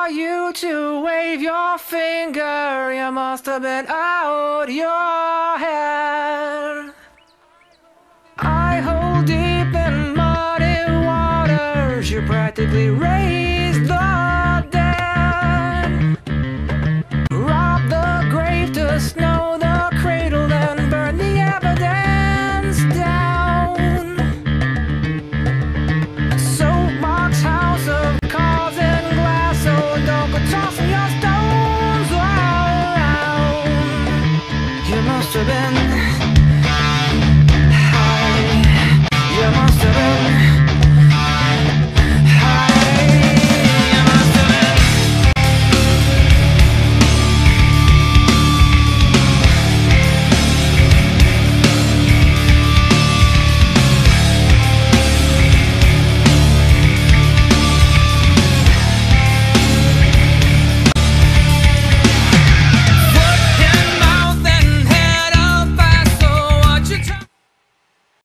for you to wave your finger. You must have been out your head. I hold deep in muddy waters. You practically